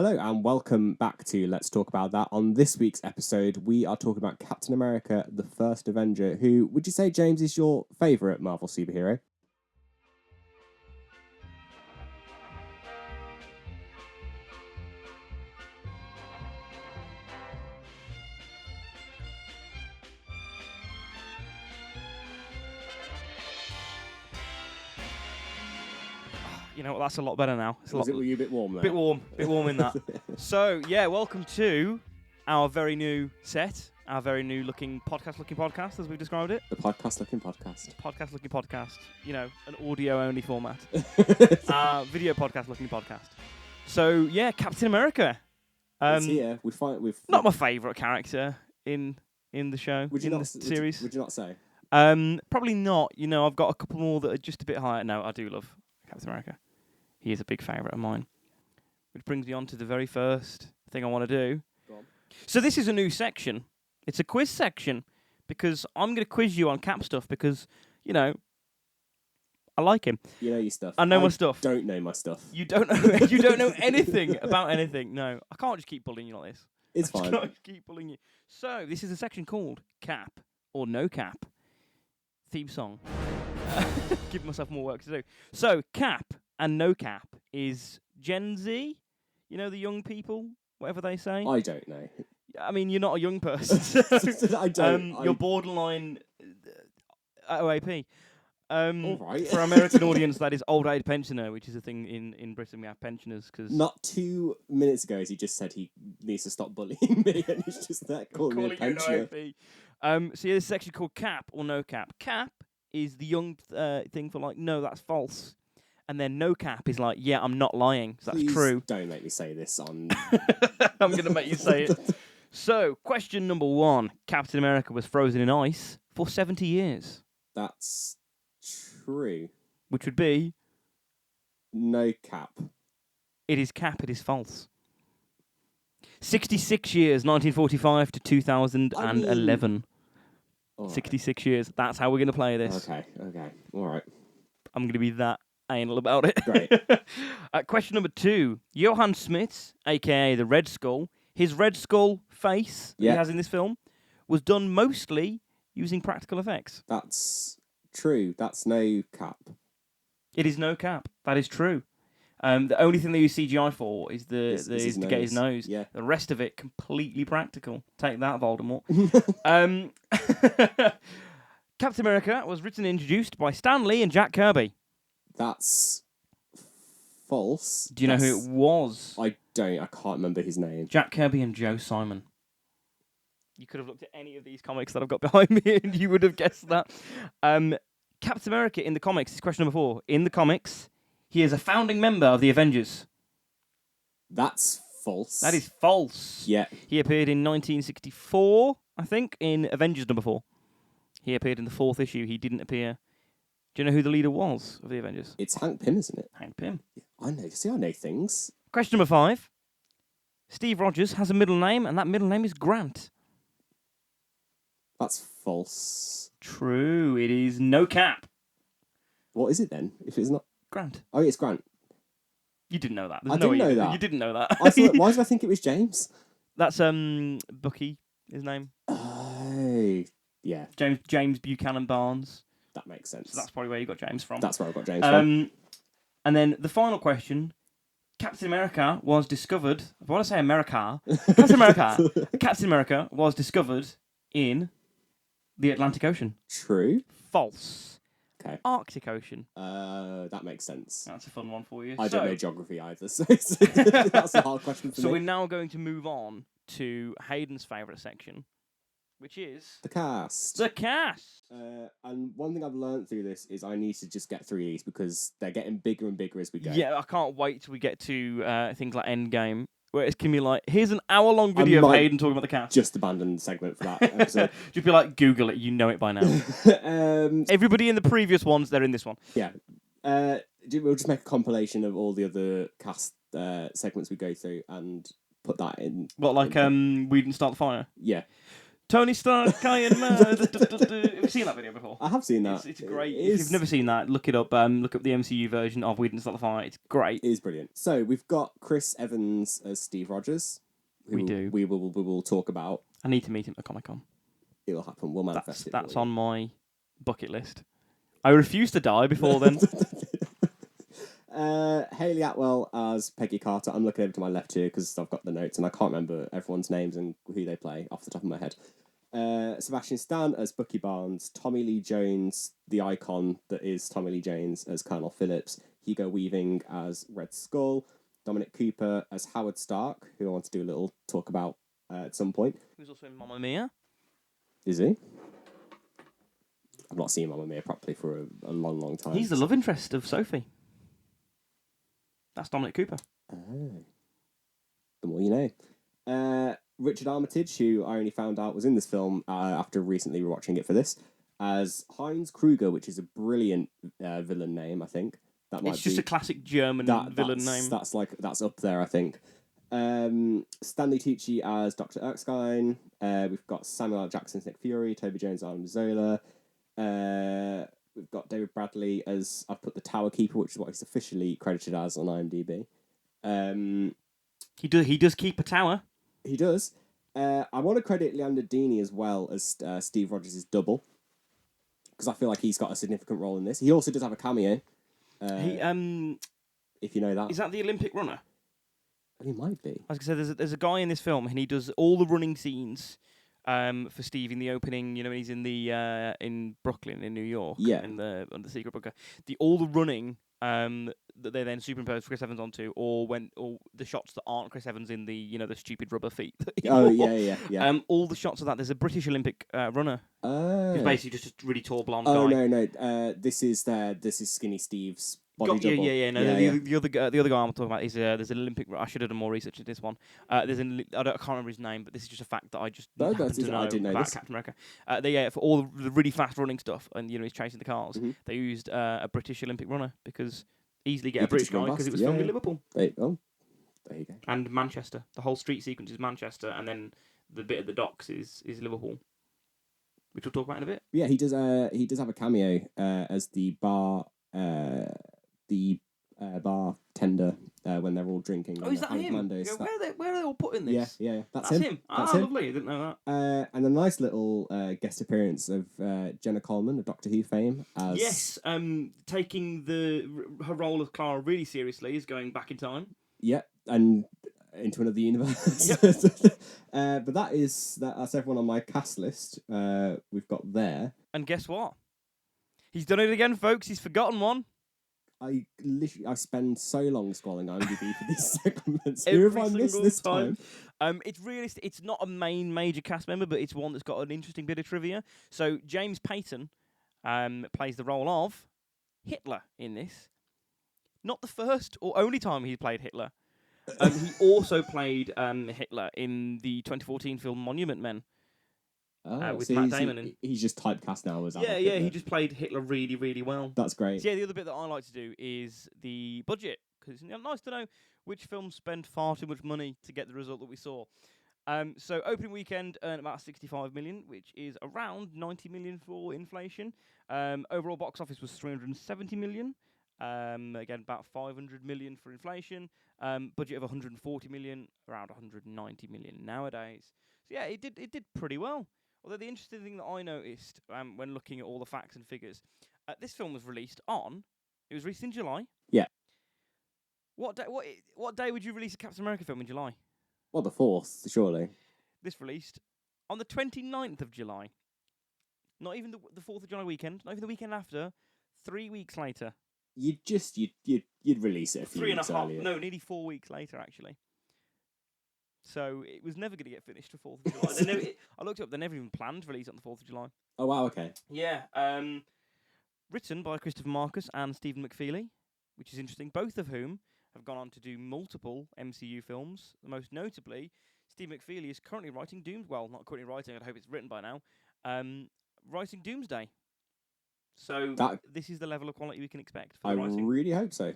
Hello and welcome back to Let's Talk About That. On this week's episode, we are talking about Captain America, the First Avenger, who, would you say, James, is your favourite Marvel superhero? You know what, that's a lot better now. Were you a bit warm there? Bit warm in that. So, yeah, welcome to our very new set, our very new podcast-looking podcast, as we've described it. The podcast-looking podcast. Podcast-looking podcast. You know, an audio-only format. Video podcast-looking podcast. So, yeah, Captain America. It's here. We've not my favourite character in the show, series. Would you not say? Probably not. You know, I've got a couple more that are just a bit higher. No, I do love Captain America. He is a big favourite of mine. Which brings me on to the very first thing I want to do. Go on. So this is a new section. It's a quiz section because I'm going to quiz you on Cap stuff because, you know, I like him. You know your stuff. I know my stuff. Don't know my stuff. You don't know. You don't know anything about anything. No, I can't just keep bullying you like this. It's fine. I can't keep bullying you. So this is a section called Cap or No Cap. Theme song. Give myself more work to do. So Cap and No Cap is Gen Z. You know, the young people, whatever they say. I don't know. I mean, you're not a young person. So, I don't. You're borderline OAP. All right. For American audience, that is old age pensioner, which is a thing in Britain. We have pensioners because not 2 minutes ago, as he just said he needs to stop bullying me, and he's just there calling me a pensioner. So yeah, this section called Cap or No Cap. Cap is the young thing for like, no, that's false. And then No Cap is like, yeah, I'm not lying. So that's true. Don't make me say this on... I'm going to make you say it. So, question number 1. Captain America was frozen in ice for 70 years. That's true. Which would be... No Cap. It is Cap. It is false. 66 years, 1945 to 2011. 66 years. That's how we're going to play this. Okay. All right. I'm going to be that anal about it. Great. Question number 2. Johann Smith, a.k.a. the Red Skull, his Red Skull face that he has in this film was done mostly using practical effects. That's true. That's No Cap. It is No Cap. That is true. The only thing they use CGI for is to get his nose. Yeah. The rest of it completely practical. Take that, Voldemort. Captain America was written and introduced by Stan Lee and Jack Kirby. That's false. Do you know who it was? I don't. I can't remember his name. Jack Kirby and Joe Simon. You could have looked at any of these comics that I've got behind me and you would have guessed that. Captain America in the comics is question number 4. In the comics, he is a founding member of the Avengers. That's false. That is false. Yeah. He appeared in 1964, I think, in Avengers number 4. He appeared in the 4th issue. He didn't appear. Do you know who the leader was of the Avengers? It's Hank Pym, isn't it? Hank Pym. Yeah, I know. See, I know things. Question number 5. Steve Rogers has a middle name, and that middle name is Grant. That's false. True. It is No Cap. What is it then? If it's not Grant. Oh, it's Grant. You didn't know that. I didn't know that. You didn't know that. Why did I think it was James? That's Bucky. His name. Oh, yeah. James Buchanan Barnes. That makes sense. So that's probably where you got James from. That's where I got James from. And then the final question. Captain America was discovered... I want to say America. Captain America was discovered in the Atlantic Ocean. True. False. Okay. Arctic Ocean. That makes sense. That's a fun one for you. I don't know geography either, so that's a hard question for me. So we're now going to move on to Hayden's favourite section, which is... The cast. The cast! And one thing I've learned through this is I need to just get through these because they're getting bigger and bigger as we go. Yeah, I can't wait till we get to things like Endgame, where it's going to be like, here's an hour-long video of Hayden talking about the cast. Just abandon the segment for that episode. Just be like, Google it, you know it by now. Everybody in the previous ones, they're in this one. Yeah. We'll just make a compilation of all the other cast segments we go through and put that in. What, like We Didn't Start the Fire? Yeah. Tony Stark, Iron Man. Have you seen that video before? I have seen that. It's great. If you've never seen that, look it up. Look up the MCU version of Whedon's Not the Fire. It's great. It is brilliant. So we've got Chris Evans as Steve Rogers. We do. We will talk about. I need to meet him at Comic-Con. It'll happen. We'll manifest it. That's on my bucket list. I refuse to die before then. Hayley Atwell as Peggy Carter. I'm looking over to my left here because I've got the notes and I can't remember everyone's names and who they play off the top of my head. Sebastian Stan as Bucky Barnes, Tommy Lee Jones, the icon that is Tommy Lee Jones as Colonel Phillips, Hugo Weaving as Red Skull, Dominic Cooper as Howard Stark, who I want to do a little talk about at some point. Who's also in Mamma Mia. Is he? I've not seen Mamma Mia properly for a long, long time. He's the love interest of Sophie. That's Dominic Cooper. Oh. The more you know. Richard Armitage, who I only found out was in this film after recently rewatching it for this, as Heinz Kruger, which is a brilliant villain name, I think. It's just a classic German villain name. That's up there, I think. Stanley Tucci as Dr. Erskine. We've got Samuel L. Jackson as Nick Fury, Toby Jones as Adam Zola. We've got David Bradley as, I've put the Tower Keeper, which is what he's officially credited as on IMDb. He does keep a tower. He does. I want to credit Leander Deeney as well as Steve Rogers' double, because I feel like he's got a significant role in this. He also does have a cameo. If you know that. Is that the Olympic runner? He might be. I was going to say, there's a guy in this film, and he does all the running scenes for Steve in the opening. You know, when he's in the in Brooklyn, in New York, in the secret bunker. All the running that they then superimpose Chris Evans onto, or the shots that aren't Chris Evans in the the stupid rubber feet. Yeah. All the shots of that. There's a British Olympic runner. Who's basically just a really tall blonde guy. Oh no. This is Skinny Steve's body double. The other guy I'm talking about is there's an Olympic. I should have done more research into this one. I can't remember his name, but this is just a fact that I just happen to know, I didn't know about this. Captain America. For all the really fast running stuff, and he's chasing the cars. Mm-hmm. They used a British Olympic runner because easily get a British guy because it was filmed in Liverpool. There you go. And Manchester. The whole street sequence is Manchester, and then the bit at the docks is Liverpool, which we'll talk about in a bit. Yeah, he does have a cameo as the bartender when they're all drinking. Oh, is that him? Where are they all putting this? Yeah. That's him. That's him. Lovely. I didn't know that. And a nice little guest appearance of Jenna Coleman of Doctor Who fame. Taking her role of Clara really seriously, is going back in time. Yeah, and into another universe. Yep. But that's everyone on my cast list. We've got there. And guess what? He's done it again, folks. He's forgotten one. I spend so long scrolling IMDb for these segments. Who have I missed this time? It's realistic. It's not a major cast member, but it's one that's got an interesting bit of trivia. So James Payton plays the role of Hitler in this. Not the first or only time he played Hitler. He also played Hitler in the 2014 film Monument Men. With Matt Damon. He's just typecast now as Hitler. He just played Hitler really, really well. That's great. So the other bit that I like to do is the budget, because it's nice to know which films spend far too much money to get the result that we saw. So opening weekend earned about 65 million, which is around 90 million for inflation. Overall box office was 370 million. Again, about 500 million for inflation. Budget of 140 million, around 190 million nowadays. So yeah, it did pretty well. Although the interesting thing that I noticed when looking at all the facts and figures, this film was released in July. Yeah. What day would you release a Captain America film in July? Well, the 4th, surely. This released on the 29th of July. Not even the 4th of July weekend, not even the weekend after, 3 weeks later. You'd release it a few weeks earlier. No, nearly 4 weeks later, actually. So it was never going to get finished for 4th of July. I looked it up, they never even planned to release it on the 4th of July. Oh, wow, okay. Yeah. Written by Christopher Marcus and Stephen McFeely, which is interesting, both of whom have gone on to do multiple MCU films. Most notably, Steve McFeely is currently writing not currently writing, I hope it's written by now, writing Doomsday. So this is the level of quality we can expect for the writing. I really hope so.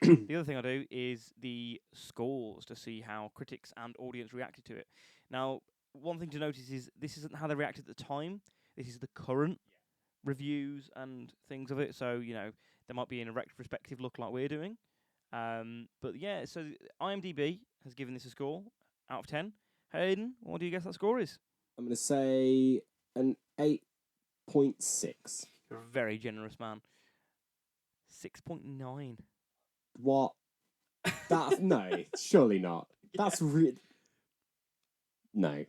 The other thing I do is the scores to see how critics and audience reacted to it. Now, one thing to notice is this isn't how they reacted at the time. This is the current reviews and things of it. So, you know, there might be a retrospective look like we're doing. But yeah, so IMDb has given this a score out of 10. Hayden, what do you guess that score is? I'm going to say an 8.6. You're a very generous man. 6.9. What? That's no, surely not. That's no.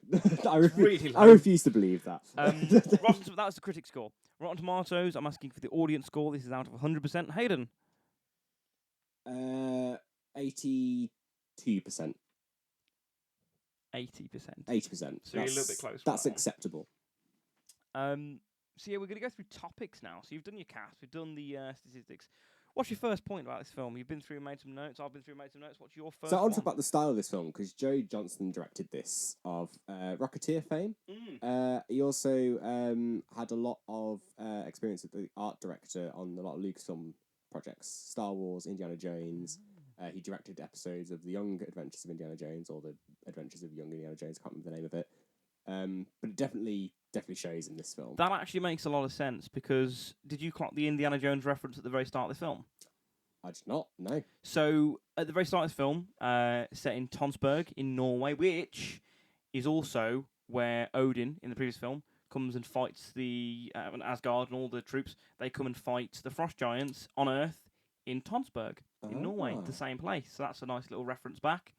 I refuse to believe that. That was the critic score. Rotten Tomatoes, I'm asking for the audience score. This is out of 100%. Hayden? 82%. 80%. So So you're a little bit close. That's acceptable. So yeah, we're going to go through topics now. So you've done your cast, we've done the statistics. What's your first point about this film? You've been through and made some notes. I've been through and made some notes. What's your first So I want to one? talk about the style of this film, because Joe Johnston directed this of Rocketeer fame. He also had a lot of experience as the art director on a lot of Lucasfilm projects. Star Wars, Indiana Jones. He directed episodes of The Young Adventures of Indiana Jones, or The Adventures of Young Indiana Jones. I can't remember the name of it. But it definitely shows in this film. That actually makes a lot of sense, because did you clock the Indiana Jones reference at the very start of the film? I did not, no. So, at the very start of the film, set in Tonsberg in Norway, which is also where Odin, in the previous film, comes and fights the Asgard and all the troops. They come and fight the Frost Giants on Earth in Tonsberg, in Norway, the same place. So that's a nice little reference back.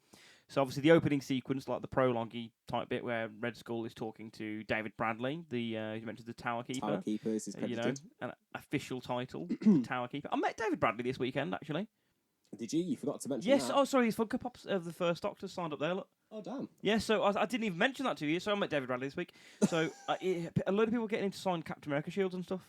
So obviously the opening sequence, like the prologue-y type bit where Red Skull is talking to David Bradley, you mentioned the Tower Keeper. Tower Keeper is his credited. An official title, the Tower Keeper. I met David Bradley this weekend, actually. Did you? You forgot to mention Yes, that. oh sorry, his Funko Pops of the First Doctor signed up there, look. Oh, damn. Yeah, so I didn't even mention that to you, so I met David Bradley this week. So a load of people getting into signed Captain America shields and stuff.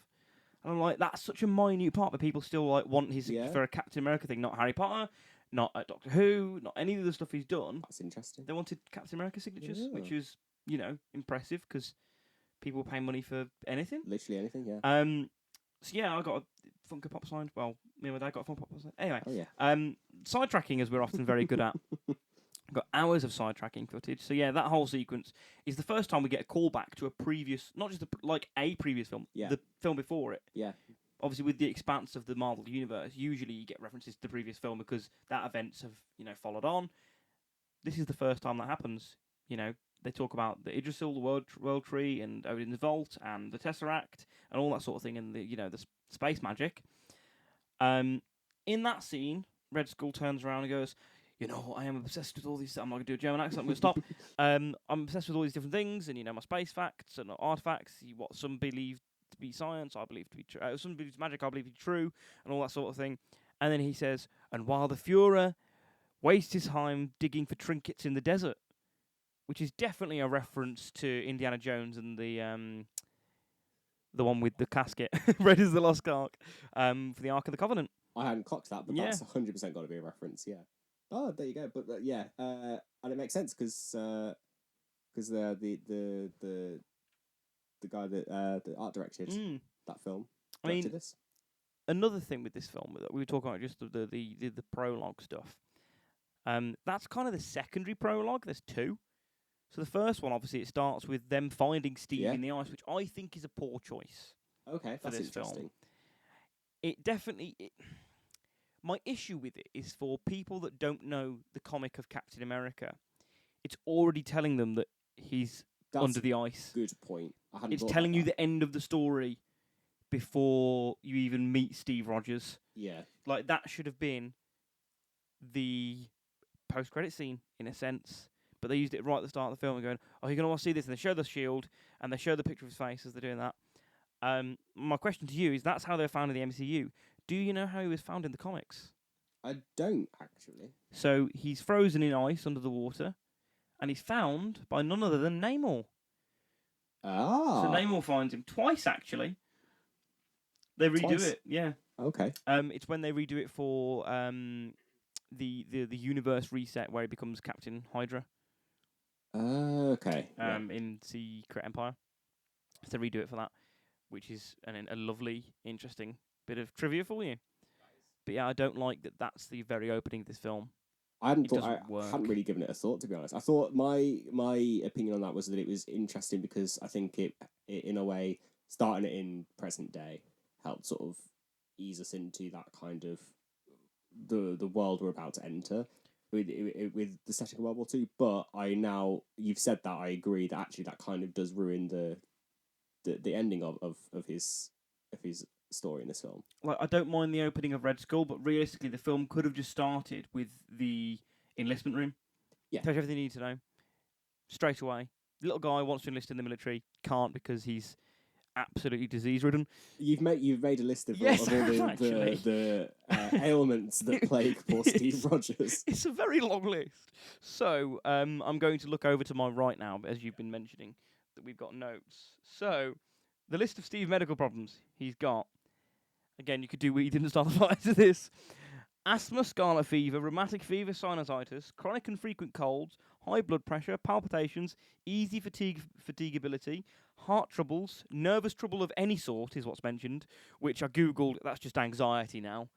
And I'm like, that's such a minute part, but people still like want his for a Captain America thing, not Harry Potter, not Doctor Who, not any of the stuff he's done. That's interesting. They wanted Captain America signatures, which is, impressive, because people pay money for anything. Literally anything, yeah. So yeah, I got a Funko Pop signed. Well, me and my dad got a Funko Pop signed. Anyway, sidetracking, as we're often very good at. Got hours of sidetracking footage. So yeah, that whole sequence is the first time we get a callback to a previous, not just a previous film, the film before it. Yeah. Obviously, with the expanse of the Marvel universe, usually you get references to the previous film because that events have followed on. This is the first time that happens. They talk about the Idrisil, the World Tree, and Odin's Vault, and the Tesseract, and all that sort of thing, and the space magic. In that scene, Red Skull turns around and goes, I am obsessed with all these. I'm not going to do a German accent. I'm going to stop. I'm obsessed with all these different things, and my space facts and artifacts. What some believe to be science, I believe to be true. Some believe magic, I believe to be true, and all that sort of thing. And then he says, "And while the Führer wastes his time digging for trinkets in the desert," which is definitely a reference to Indiana Jones and the one with the casket, Red is the Lost Ark, for the Ark of the Covenant. I hadn't clocked that, but that's 100% got to be a reference. Yeah. Oh, there you go. But and it makes sense because the guy that the art directed that film. This. Another thing with this film that we were talking about, just the prologue stuff. That's kind of the secondary prologue. There's two. So the first one, obviously, it starts with them finding Steve in the ice, which I think is a poor choice. Okay, for that's this interesting. Film. It definitely. My issue with it is for people that don't know the comic of Captain America, it's already telling them that he's under the ice. Good point. It's telling you the end of the story before you even meet Steve Rogers. Yeah. Like, that should have been the post-credit scene, in a sense. But they used it right at the start of the film and going, oh, you're going to want to see this. And they show the shield, and they show the picture of his face as they're doing that. My question to you is, that's how they were found in the MCU. Do you know how he was found in the comics? I don't, actually. So he's frozen in ice under the water, and he's found by none other than Namor. Ah. So Namor finds him twice, actually. They redo it, yeah. Okay. It's when they redo it for the universe reset where he becomes Captain Hydra. Okay. In Secret Empire. So they redo it for that, which is a lovely, interesting bit of trivia for you. But yeah, I don't like that that's the very opening of this film. I hadn't It thought. I doesn't work. hadn't really given it a thought, to be honest. I thought my opinion on that was that it was interesting because I think it in a way starting it in present day helped sort of ease us into that kind of the world we're about to enter with the setting of World War II. But you've said that, I agree that actually that kind of does ruin the ending of his story in this film. Like, I don't mind the opening of Red Skull, but realistically, the film could have just started with the enlistment room. Yeah. Tells you everything you need to know straight away. The little guy wants to enlist in the military, can't because he's absolutely disease-ridden. You've made a list of, Yes, of all actually. the ailments that plague poor Steve Rogers. It's a very long list. So I'm going to look over to my right now, as you've been mentioning, that we've got notes. So the list of Steve's medical problems he's got. Again, you could do what you didn't start the fire to this. Asthma, scarlet fever, rheumatic fever, sinusitis, chronic and frequent colds, high blood pressure, palpitations, easy fatigability, heart troubles, nervous trouble of any sort is what's mentioned, which I googled. That's just anxiety now.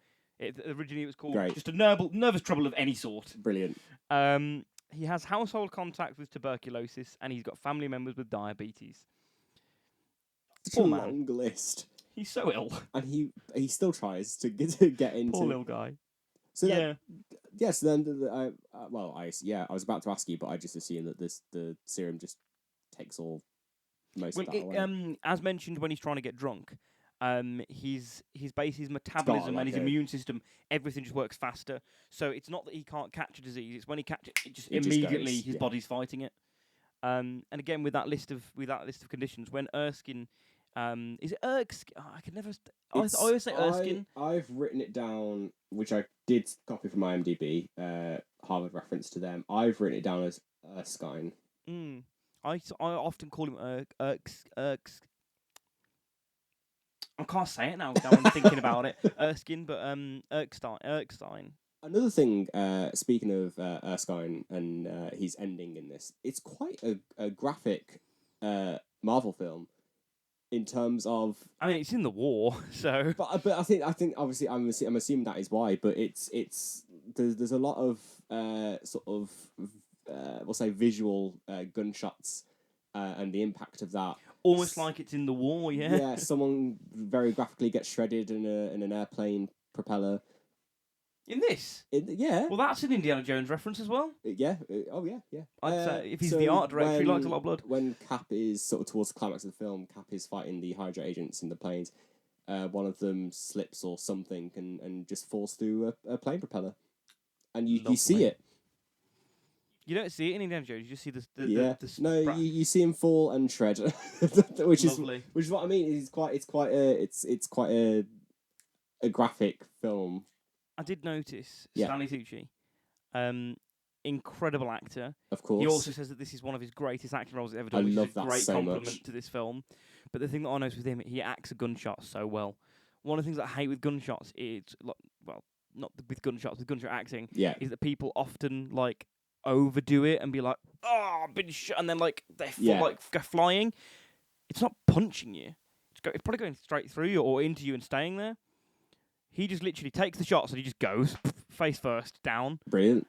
Originally it was called just a nervous trouble of any sort. Brilliant. He has household contact with tuberculosis, and he's got family members with diabetes. Such a long list. He's so ill. And he still tries to get into... Poor little guy. So yeah. Yes, then I was about to ask you, but I just assumed that the serum just takes most of that away. As mentioned, when he's trying to get drunk, his metabolism and his immune system, everything just works faster. So it's not that he can't catch a disease; it's when he catches it, just immediately his body's fighting it. And again, with that list of conditions, when Erskine. Is it Erskine? Oh, I could never. I always say Erskine. I've written it down, which I did copy from IMDb, Harvard reference to them. I've written it down as Erskine. I often call him I can't say it now. I'm thinking about it. Erskine, but Erskine. Another thing, speaking of Erskine and his ending in this, it's quite a graphic Marvel film. In terms of, I mean, it's in the war, so. But I think obviously I'm assuming that is why. But there's a lot of we'll say visual gunshots and the impact of that. Almost like it's in the war, yeah. Yeah, someone very graphically gets shredded in an airplane propeller. In this? Yeah. Well, that's an Indiana Jones reference as well. Yeah. Yeah. I'd say if he's the art director, he likes a lot of blood. When Cap is sort of towards the climax of the film, Cap is fighting the Hydra agents in the planes. One of them slips or something and just falls through a plane propeller. And you see it. You don't see it in Indiana Jones. You just see the you see him fall and shred, which Lovely. is what I mean. It's quite a graphic film. I did notice Stanley Tucci, incredible actor. Of course. He also says that this is one of his greatest acting roles he's ever done, which is a great compliment to this film. But the thing that I noticed with him, he acts a gunshot so well. One of the things that I hate with gunshots is, not with gunshots, with gunshot acting, is that people often overdo it and be like, "Oh, I've been shot," and then go flying. It's not punching you. It's probably going straight through you or into you and staying there. He just literally takes the shots and he just goes face first down. Brilliant.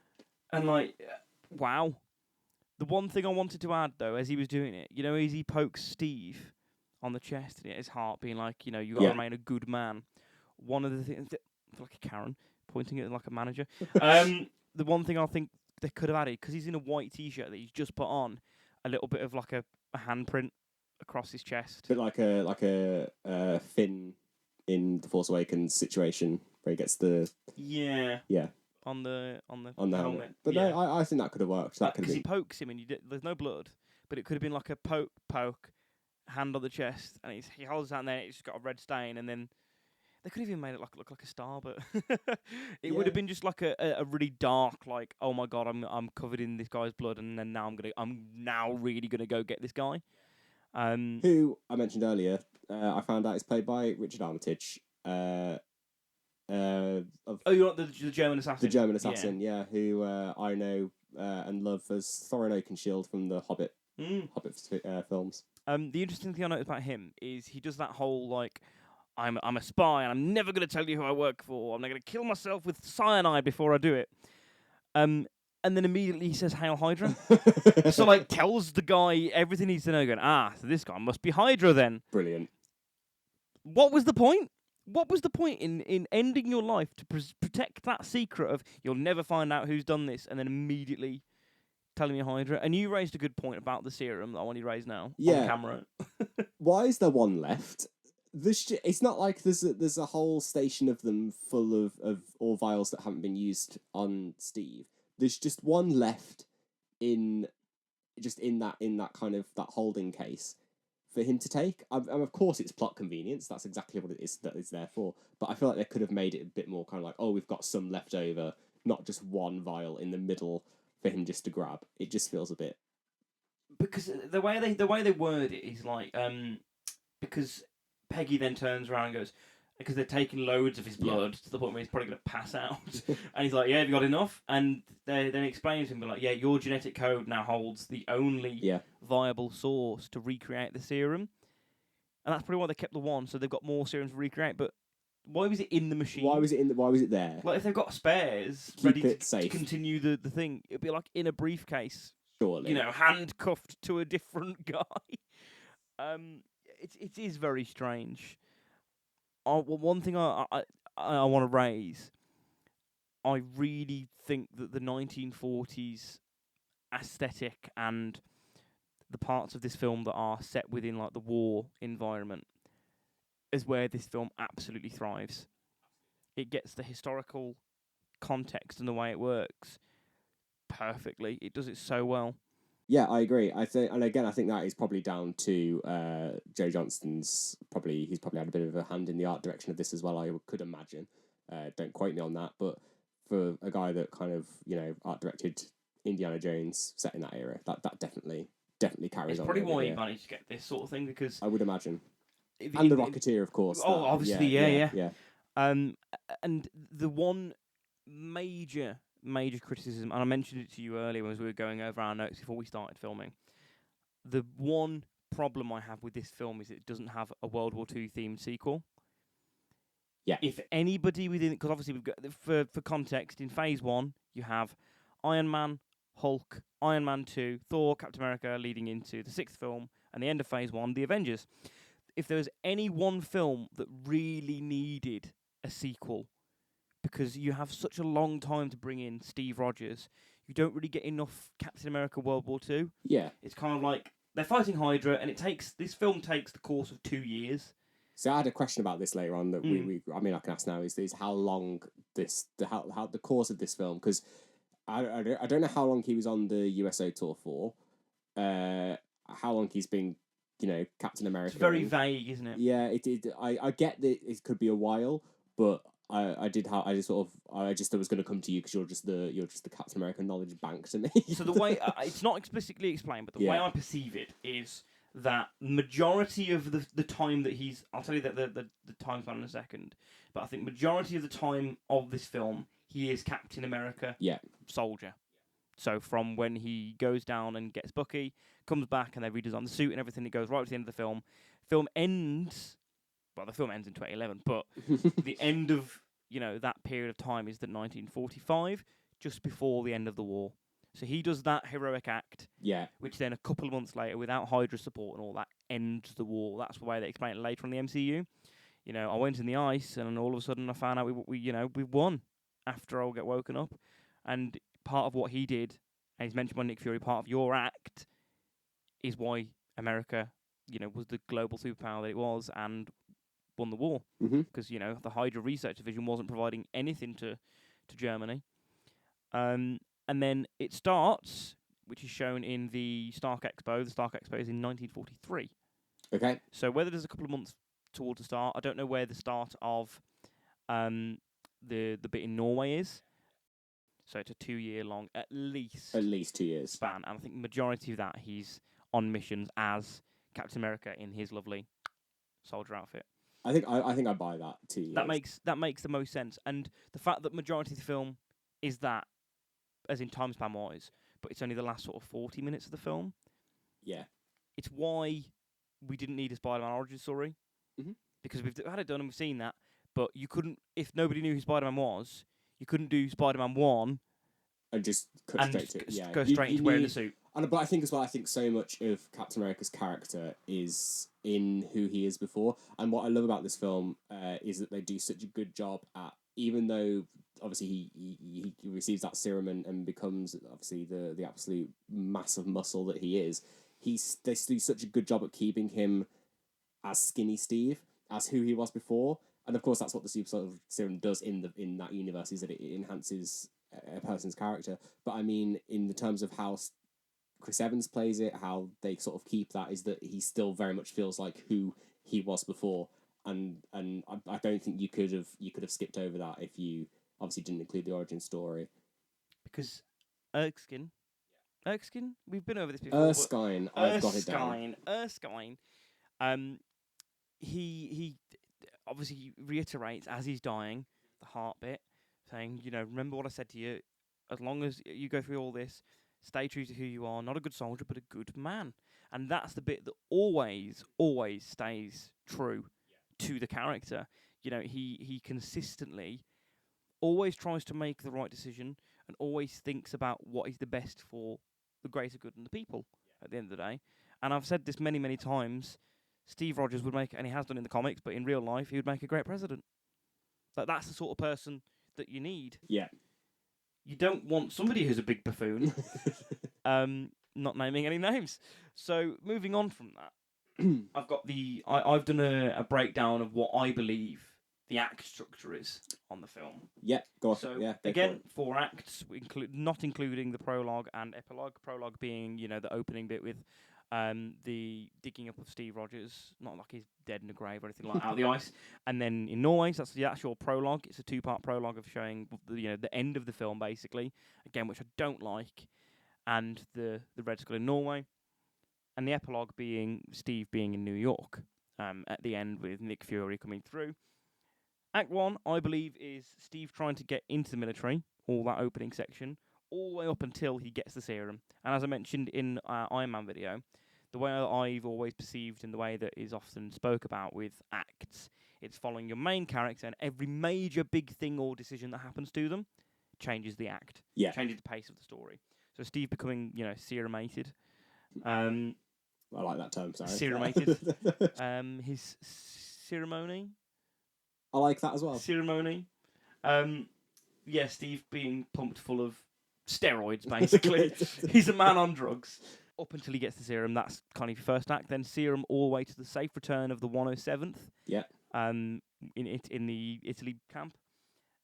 And wow. The one thing I wanted to add though, as he was doing it, as he pokes Steve on the chest and his heart, being like, you got to remain a good man. One of the things, like a Karen pointing at it like a manager. The one thing I think they could have added, because he's in a white t-shirt that he's just put on, a little bit of a handprint across his chest. A bit like a Finn in the Force Awakens situation where he gets the on the helmet. But no, I think that could have worked. That could have been... he pokes him and there's no blood, but it could have been like a poke, hand on the chest, and he holds that and then it's just got a red stain, and then they could have even made it look like a star, but it would have been just like a really dark, oh my god, I'm covered in this guy's blood, and then I'm now really gonna go get this guy. Who I mentioned earlier, I found out is played by Richard Armitage. You're not the German assassin. The German assassin, who I know and love as Thorin Oakenshield from the Hobbit films. The interesting thing I noticed about him is he does that whole I'm a spy and I'm never going to tell you who I work for. I'm not going to kill myself with cyanide before I do it. and then immediately he says Hail Hydra. So like tells the guy everything he needs to know, going, so this guy must be Hydra then. Brilliant. What was the point? What was the point in ending your life to protect that secret of you'll never find out who's done this, and then immediately telling me Hydra? And you raised a good point about the serum that I want to raise now on camera. Why is there one left? It's not like there's a whole station of them full of all vials that haven't been used on Steve. There's just one left in that kind of that holding case for him to take. And of course, it's plot convenience. That's exactly what it is that it's there for. But I feel like they could have made it a bit more kind of like, oh, we've got some left over, not just one vial in the middle for him just to grab. It just feels a bit. Because the way they word it is like because Peggy then turns around and goes, because they're taking loads of his blood to the point where he's probably going to pass out. And he's like, yeah, have you got enough? And they then explain to him, like, yeah, your genetic code now holds the only viable source to recreate the serum. And that's probably why they kept the one, so they've got more serums to recreate. But why was it in the machine? Why was it there? Like, if they've got spares ready to continue the thing, it'd be like in a briefcase. Surely. Handcuffed to a different guy. It is very strange. One thing I want to raise, I really think that the 1940s aesthetic and the parts of this film that are set within like the war environment is where this film absolutely thrives. It gets the historical context and the way it works perfectly. It does it so well. Yeah, I agree. I think that is probably down to Joe Johnston's. He's probably had a bit of a hand in the art direction of this as well. I could imagine. Don't quote me on that, but for a guy that kind of art directed Indiana Jones set in that era, that definitely carries on. It's probably why he managed to get this sort of thing, because I would imagine. And the Rocketeer, of course. Oh, obviously, yeah. And the one major criticism, and I mentioned it to you earlier as we were going over our notes before we started filming. The one problem I have with this film is it doesn't have a World War II themed sequel. Yeah. If anybody within, because obviously we've got for context, in Phase 1 you have Iron Man, Hulk, Iron Man 2, Thor, Captain America, leading into the 6th film, and the end of Phase 1, the Avengers. If there was any one film that really needed a sequel, because you have such a long time to bring in Steve Rogers, you don't really get enough Captain America World War II. Yeah. It's kind of like they're fighting Hydra, and this film takes the course of 2 years. So I had a question about this later on that I can ask now is how long how the course of this film, because I don't know how long he was on the USA tour for, how long he's been Captain America. It's very vague, isn't it? Yeah, I get that it could be a while, but I just thought it was going to come to you because you're just the Captain America knowledge bank to me. So the way it's not explicitly explained, but the way I perceive it is that majority of the time that he's, I'll tell you that the time span in a second, but I think majority of the time of this film he is Captain America soldier. So from when he goes down and gets Bucky, comes back and they redesign the suit and everything, it goes right to the end of the film. Film ends in 2011, but the end of that period of time is the 1945, just before the end of the war. So he does that heroic act, which then a couple of months later, without Hydra support and all that, ends the war. That's the way they explain it later on the MCU. I went in the ice and all of a sudden I found out we won after I get woken up. And part of what he did, and he's mentioned by Nick Fury, part of your act is why America, was the global superpower that it was and won the war. Because, the Hydra Research Division wasn't providing anything to Germany. And then it starts, which is shown in the Stark Expo. The Stark Expo is in 1943. Okay. So whether there's a couple of months towards the start, I don't know where the start of the bit in Norway is. So it's a 2-year long, at least 2 years span. And I think the majority of that he's on missions as Captain America in his lovely soldier outfit. I think I buy that 2 years. That makes the most sense. And the fact that majority of the film is that, as in time span wise, but it's only the last sort of 40 minutes of the film. Yeah. It's why we didn't need a Spider-Man origin story. Because we've had it done and we've seen that, but you couldn't, if nobody knew who Spider-Man was, you couldn't do Spider-Man 1 and just cut and straight to it. Yeah, go straight into wearing the suit. But I think as well, I think so much of Captain America's character is in who he is before. And what I love about this film is that they do such a good job at, even though obviously he receives that serum and becomes obviously the absolute massive muscle that he is, they do such a good job at keeping him as skinny Steve, as who he was before. And of course, that's what the super sort of serum does in that universe, is that it enhances a person's character. But I mean, in the terms of how Chris Evans plays it, how they sort of keep that, is that he still very much feels like who he was before, and I don't think you could have skipped over that if you obviously didn't include the origin story. Because Erskine, we've been over this before. Erskine, I've got it down. Erskine. He obviously reiterates as he's dying the heart bit, saying, remember what I said to you. As long as you go through all this, stay true to who you are. Not a good soldier, but a good man. And that's the bit that always stays true to the character. He consistently always tries to make the right decision and always thinks about what is the best for the greater good and the people at the end of the day. And I've said this many, many times, Steve Rogers would make, and he has done in the comics, but in real life, he would make a great president. That's the sort of person that you need. Yeah. You don't want somebody who's a big buffoon. Not naming any names. So moving on from that, I've done a breakdown of what I believe the act structure is on the film. Yeah, go on. So yeah, again, 4 acts, not including the prologue and epilogue. Prologue being, the opening bit with the digging up of Steve Rogers, not like he's dead in a grave or anything like out of the ice. And then in Norway, so that's the actual prologue. It's a 2-part prologue of showing the end of the film, basically. Again, which I don't like, and the Red Skull in Norway, and the epilogue being Steve being in New York at the end with Nick Fury coming through. Act 1, I believe, is Steve trying to get into the military, all that opening section, all the way up until he gets the serum. And as I mentioned in Iron Man video, the way I've always perceived and the way that is often spoke about with acts, it's following your main character, and every major big thing or decision that happens to them changes the act, changes the pace of the story. So Steve becoming, serumated. I like that term, sorry. Serumated. His ceremony. I like that as well. Ceremony. Steve being pumped full of steroids, basically. He's a man on drugs. Up until he gets the serum, that's kind of your first act. Then serum all the way to the safe return of the 107th. Yeah. In the Italy camp.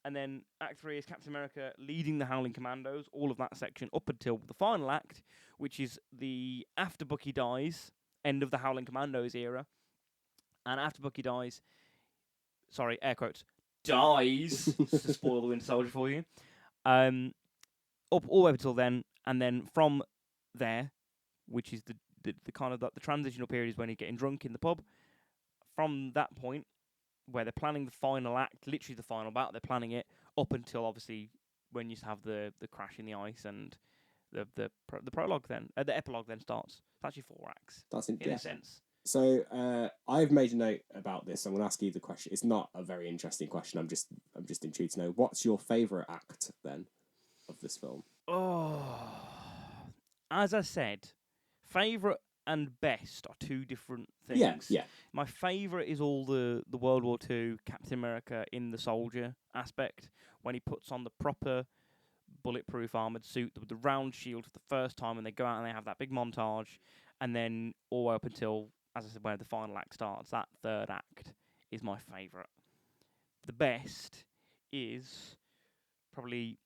And then Act 3 is Captain America leading the Howling Commandos, all of that section, up until the final act, which is the after Bucky dies, end of the Howling Commandos era. And after Bucky dies, sorry, air quotes, dies, to spoil the Winter Soldier for you, up all the way up until then, and then from there, which is the kind of the transitional period is when he's getting drunk in the pub, from that point, where they're planning the final act, literally the final battle, they're planning it up until obviously when you have the crash in the ice and the prologue then, the epilogue then starts. It's actually 4 acts. That's in a sense. So I've made a note about this. I'm going to ask you the question. It's not a very interesting question. I'm just intrigued to know, what's your favourite act then of this film? Oh, as I said, favourite and best are 2 different things. Yeah. My favourite is all the World War II Captain America in the soldier aspect, when he puts on the proper bulletproof armoured suit with the round shield for the first time, and they go out and they have that big montage, and then all the way up until, as I said, where the final act starts. That 3rd act is my favourite. The best is probably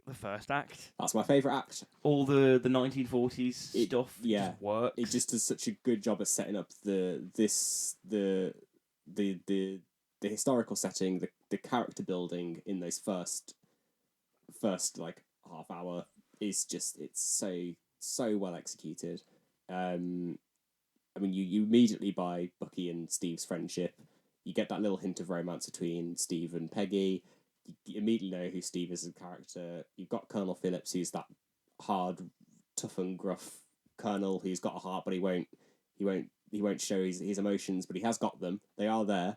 the 1st act. That's my favourite act. All the 1940s stuff just works. It just does such a good job of setting up the historical setting, the character building in those first like half hour is just, it's so well executed. I mean, you immediately buy Bucky and Steve's friendship. You get that little hint of romance between Steve and Peggy. You immediately know who Steve is as a character. You've got Colonel Phillips, who's that hard, tough and gruff colonel who's got a heart, but he won't show his emotions, but he has got them. They are there,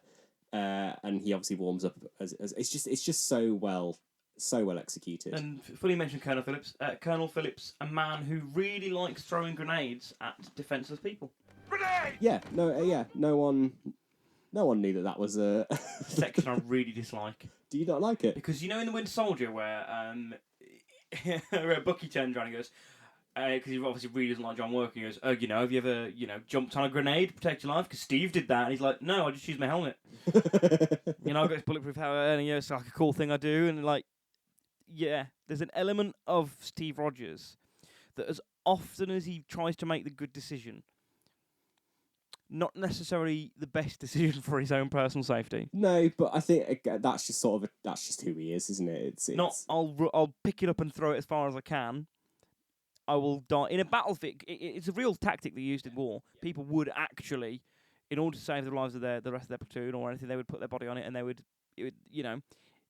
and he obviously warms up as it's just so well so well executed. And fully mentioned Colonel Phillips. Colonel Phillips, a man who really likes throwing grenades at defenceless people. Yeah, no one knew that was a Section I really dislike. Do you not like it? Because you know in the Winter Soldier where where Bucky turns around and goes, because he obviously really doesn't like John Work, and he goes, have you ever, jumped on a grenade to protect your life? Because Steve did that, and he's like, no, I just use my helmet. I've got this bulletproof helmet, and it's like a cool thing I do, and there's an element of Steve Rogers that as often as he tries to make the good decision, not necessarily the best decision for his own personal safety. No, but I think that's just that's just who he is, isn't it? It's not. I'll pick it up and throw it as far as I can. I will die in a battlefield. It's a real tactic they used in war. People would actually, in order to save the lives of the rest of their platoon or anything, they would put their body on it, and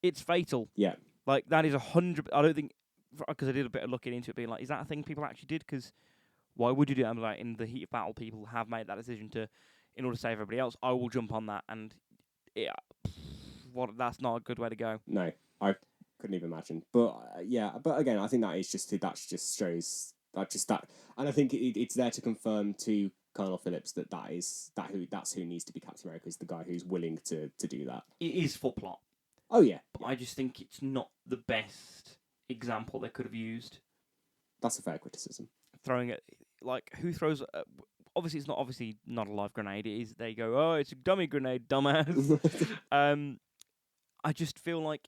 it's fatal. Yeah, like that is 100. I don't think, because I did a bit of looking into it, being like, is that a thing people actually did? Because why would you do that? I'm like, in the heat of battle, people have made that decision in order to save everybody else. I will jump on that, and that's not a good way to go. No, I couldn't even imagine. But but again, I think that just shows that, and I think it's there to confirm to Colonel Phillips that's who needs to be Captain America, is the guy who's willing to do that. It is for plot. Oh yeah, but I just think it's not the best example they could have used. That's a fair criticism. Throwing it, like, who throws? Obviously, it's not a live grenade. It is. They go, oh, it's a dummy grenade, dumbass. I just feel like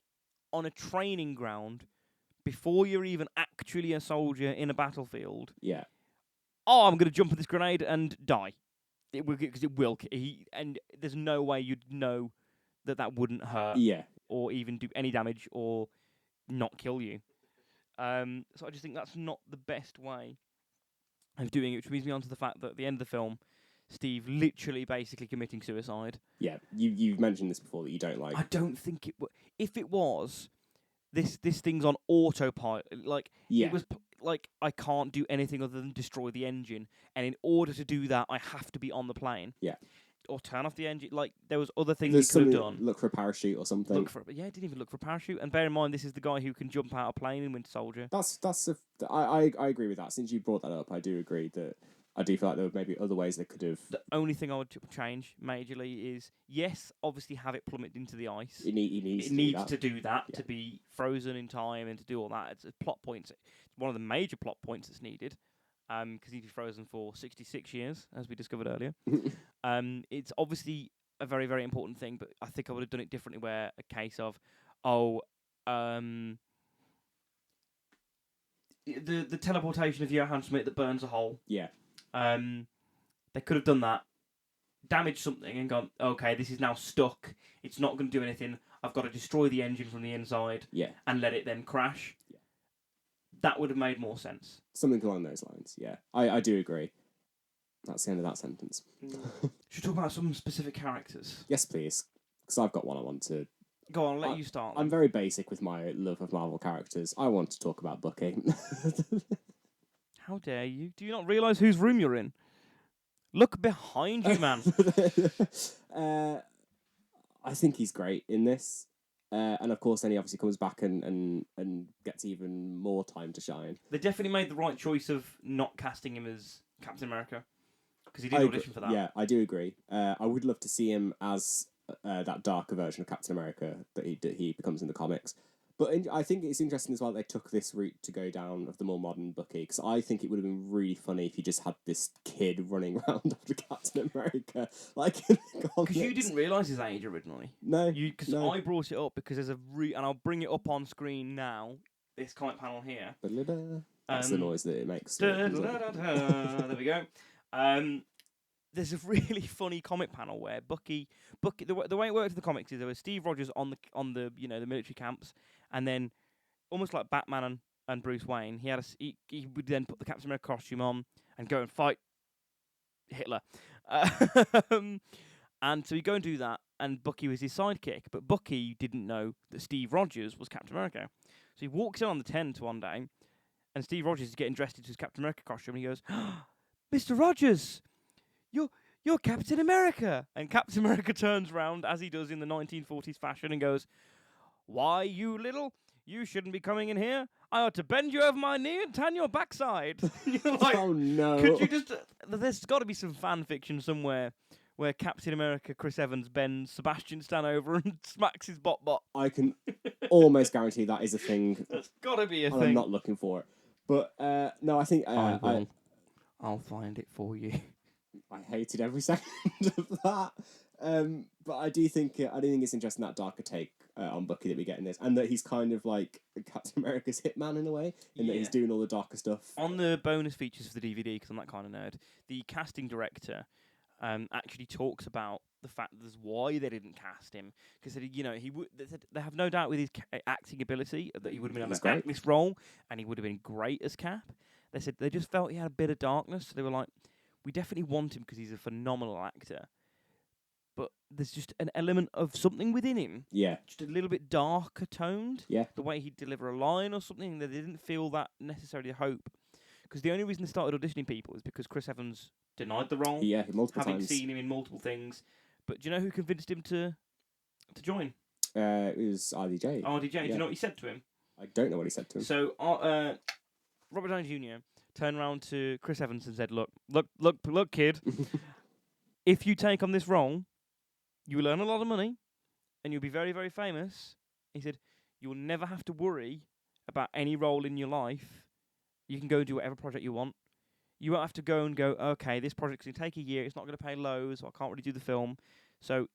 on a training ground, before you're even actually a soldier in a battlefield. Yeah. Oh, I'm going to jump at this grenade and die. Because it will. And there's no way you'd know that wouldn't hurt. Yeah. Or even do any damage or not kill you. So I just think that's not the best way of doing it, which brings me on to the fact that at the end of the film, Steve literally basically committing suicide. Yeah, you've mentioned this before that you don't like. I don't think it would. If it was, this thing's on autopilot. Like, it was like, I can't do anything other than destroy the engine, and in order to do that, I have to be on the plane. Yeah. Or turn off the engine. Like, there was other things he could have done. Look for a parachute or something. Didn't even look for a parachute. And bear in mind, this is the guy who can jump out of a plane in Winter Soldier. I agree with that. Since you brought that up, I do agree that I do feel like there were maybe other ways they could have. The only thing I would change majorly is, yes, obviously have it plummet into the ice. It needs to do that to be frozen in time and to do all that. It's a plot point. It's one of the major plot points that's needed. Because he'd be frozen for 66 years, as we discovered earlier. It's obviously a very, very important thing, but I think I would have done it differently, where a case of, the teleportation of Johann Schmidt that burns a hole. Yeah. They could have done that, damaged something and gone, okay, this is now stuck. It's not going to do anything. I've got to destroy the engine from the inside and let it then crash. Yeah. That would have made more sense. Something along those lines, yeah. I do agree. That's the end of that sentence. Should we talk about some specific characters? Yes, please. Because I've got one I want to... Go on, let you start. I'm very basic with my love of Marvel characters. I want to talk about Bucky. How dare you? Do you not realise whose room you're in? Look behind you, man. I think he's great in this. And of course, then he obviously comes back and gets even more time to shine. They definitely made the right choice of not casting him as Captain America, because he did audition for that. Yeah, I do agree. I would love to see him as that darker version of Captain America that he becomes in the comics. But I think it's interesting as well that they took this route to go down of the more modern Bucky, because I think it would have been really funny if you just had this kid running around after Captain America. Because you didn't realise his age originally. No. Because I brought it up because there's and I'll bring it up on screen now, this comic panel here. That's the noise that it makes. There we go. There's a really funny comic panel where Bucky, the way it works in the comics is there was Steve Rogers on the the military camps, and then almost like Batman and Bruce Wayne, he would then put the Captain America costume on and go and fight Hitler, and so he'd go and do that, and Bucky was his sidekick, but Bucky didn't know that Steve Rogers was Captain America, so he walks in on the tent one day, and Steve Rogers is getting dressed into his Captain America costume, and he goes, "Mr. Rogers, You're Captain America!" And Captain America turns round, as he does in the 1940s fashion, and goes, "Why, you little "You shouldn't be coming in here. I ought to bend you over my knee and tan your backside." You're like, Oh no! could you just? There's got to be some fan fiction somewhere where Captain America Chris Evans bends Sebastian Stan over and smacks his bot. I can almost guarantee that is a thing. That's got to be a and thing. I'm not looking for it. But no, I think I'll find it for you. I hated every second of that. But I do think it's interesting, that darker take on Bucky that we get in this, and that he's kind of like Captain America's hitman in a way, in that he's doing all the darker stuff. On the bonus features for the DVD, because I'm that kind of nerd, the casting director actually talks about the fact that there's why they didn't cast him, because they have no doubt with his acting ability that he would have been able to act this role, and he would have been great as Cap. They said they just felt he had a bit of darkness, so they were like, we definitely want him because he's a phenomenal actor, but there's just an element of something within him, just a little bit darker toned, the way he'd deliver a line or something, that they didn't feel that necessarily hope. Because the only reason they started auditioning people is because Chris Evans denied the role, multiple having times. seen him in multiple things. But do you know who convinced him to join? It was RDJ. RDJ. Do you know what he said to him? I don't know what he said to him. So Robert Downey Jr. turned around to Chris Evans and said, "Look, kid. If you take on this role, you will earn a lot of money, and you'll be very, very famous." He said, "You will never have to worry about any role in your life. You can go and do whatever project you want. You won't have to go, okay, this project's going to take a year. It's not going to pay loads, so I can't really do the film. So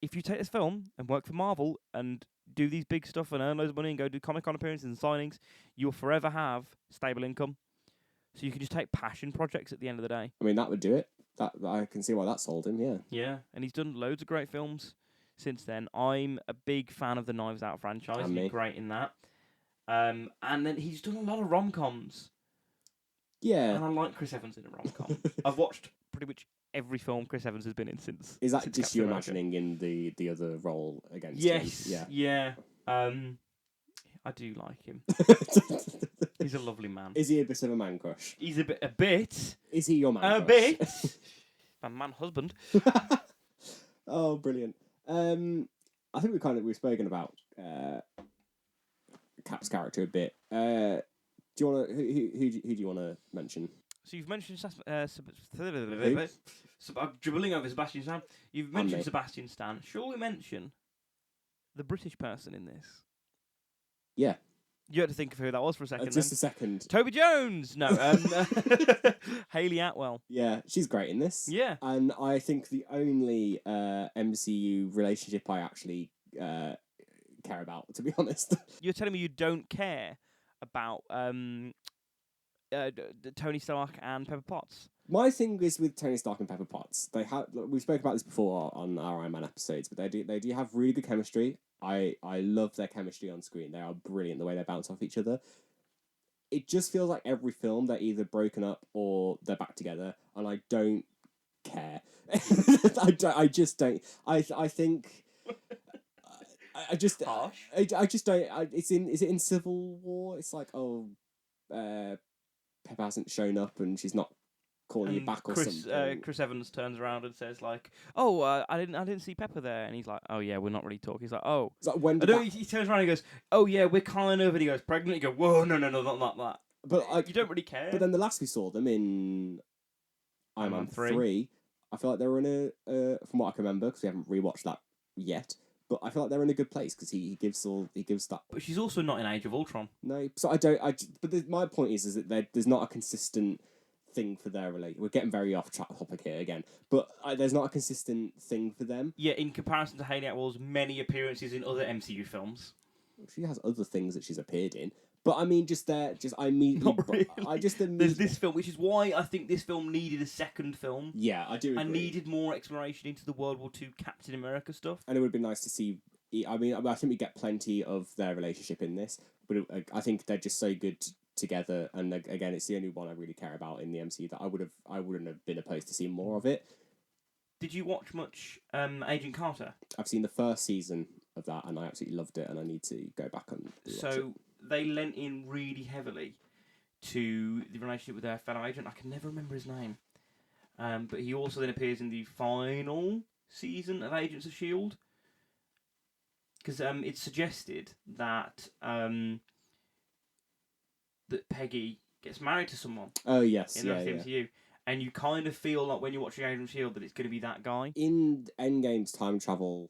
if you take this film and work for Marvel and do these big stuff and earn loads of money and go do Comic-Con appearances and signings, you'll forever have stable income. So you can just take passion projects at the end of the day." I mean, that would do it. That I can see why that sold him, Yeah, and he's done loads of great films since then. I'm a big fan of the Knives Out franchise. He's great in that. And then he's done a lot of rom-coms. Yeah. And I like Chris Evans in a rom-com. I've watched pretty much every film Chris Evans has been in since. Is that since just Captain you America. imagining in the other role against Yes. him? Yeah. I do like him. He's a lovely man. Is he a bit of a man crush? He's a bit. Is he your man crush? A bit. My man husband. Oh, brilliant. I think we've spoken about Cap's character a bit. Do you want to who do you want to mention? So you've mentioned I'm dribbling over Sebastian Stan. You've mentioned Sebastian Stan. Shall we mention the British person in this? Yeah. You had to think of who that was for a second. Just a second. Toby Jones. No. Hayley Atwell. Yeah, she's great in this. Yeah. And I think the only MCU relationship I actually care about, to be honest. You're telling me you don't care about Tony Stark and Pepper Potts? My thing is with Tony Stark and Pepper Potts. We've spoken about this before on our Iron Man episodes, but they do have really good chemistry. I love their chemistry on screen. They are brilliant the way they bounce off each other. It just feels like every film they're either broken up or they're back together, and I don't care. I just don't. I think. I just. Harsh. I just don't. Is it in Civil War? It's like, Pepper hasn't shown up and she's not calling you back or something. Chris Evans turns around and says like, "Oh, I didn't see Pepper there," and he's like, "Oh yeah, we're not really talking." He's like, "Oh." It's like, when did he turns around and he goes, "Oh yeah, we're kind of," and he goes, "Pregnant." You go, "Whoa, no, not that." But you don't really care. But then the last we saw them in Iron Man 3, I feel like they were in a from what I can remember, because we haven't rewatched that yet. But I feel like they're in a good place because he gives that. But she's also not in Age of Ultron. No, so But my point is that there's not a consistent thing for their relationship. We're getting very off topic here again, but there's not a consistent thing for them. Yeah, in comparison to Hayley Atwell's many appearances in other MCU films, she has other things that she's appeared in. But I mean, not really. There's this film, which is why I think this film needed a second film. Yeah, I do agree. I needed more exploration into the World War II Captain America stuff. And it would be nice to see. I mean, I think we get plenty of their relationship in this, but I think they're just so good together. And again, it's the only one I really care about in the MCU that I wouldn't have been opposed to seeing more of it. Did you watch much Agent Carter? I've seen the first season of that, and I absolutely loved it, and I need to go back and watch it. They lent in really heavily to the relationship with their fellow agent. I can never remember his name. But he also then appears in the final season of Agents of S.H.I.E.L.D. because it's suggested that that Peggy gets married to someone Oh yes, in the rest of the MCU, and you kind of feel like when you're watching Agents of Shield that it's going to be that guy. In Endgame's time travel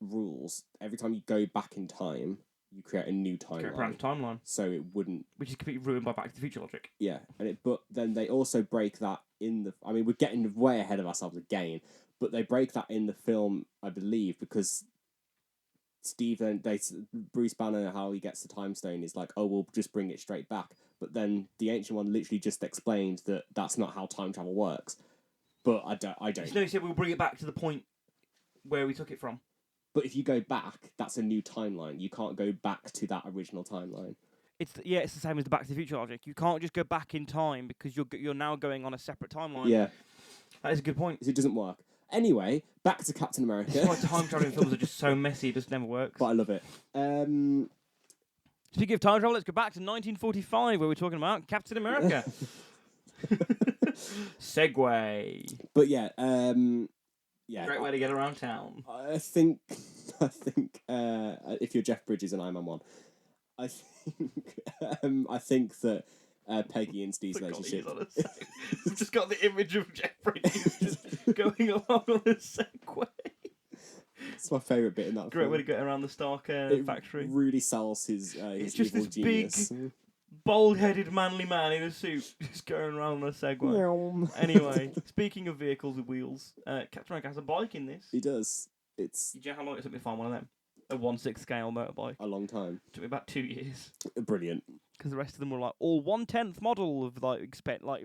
rules, every time you go back in time, you create a new timeline. So it wouldn't, which is completely ruined by Back to the Future logic. Yeah, but then they also break that in the. I mean, we're getting way ahead of ourselves again, but they break that in the film, I believe, because Bruce Banner, how he gets the time stone is like, oh, we'll just bring it straight back. But then the Ancient One literally just explained that that's not how time travel works. But I don't. No, he said we'll bring it back to the point where we took it from. But if you go back, that's a new timeline. You can't go back to that original timeline. It's the same as the Back to the Future logic. You can't just go back in time because you're now going on a separate timeline. Yeah, that is a good point. It doesn't work. Anyway, back to Captain America. That's why time traveling films are just so messy. It just never works. But I love it. Speaking of time travel, let's go back to 1945 where we're talking about Captain America. Segway. But yeah, Great way to get around town. I think if you're Jeff Bridges and I'm on one, I think that Peggy and Steve's relationship. We've just got the image of Jeff Bridges just going along on a Segway. It's my favourite bit in that. Great film. way to get around the Stark factory. It really sells his it's just evil this genius. Big, bald-headed, manly man in a suit just going around on a Segway. Anyway, speaking of vehicles with wheels, Captain America has a bike in this. He does. Do you know how long it took me to find one of them? A 1/6 scale motorbike. A long time. It took me about 2 years. Brilliant. Because the rest of them were like all 1/10 model of like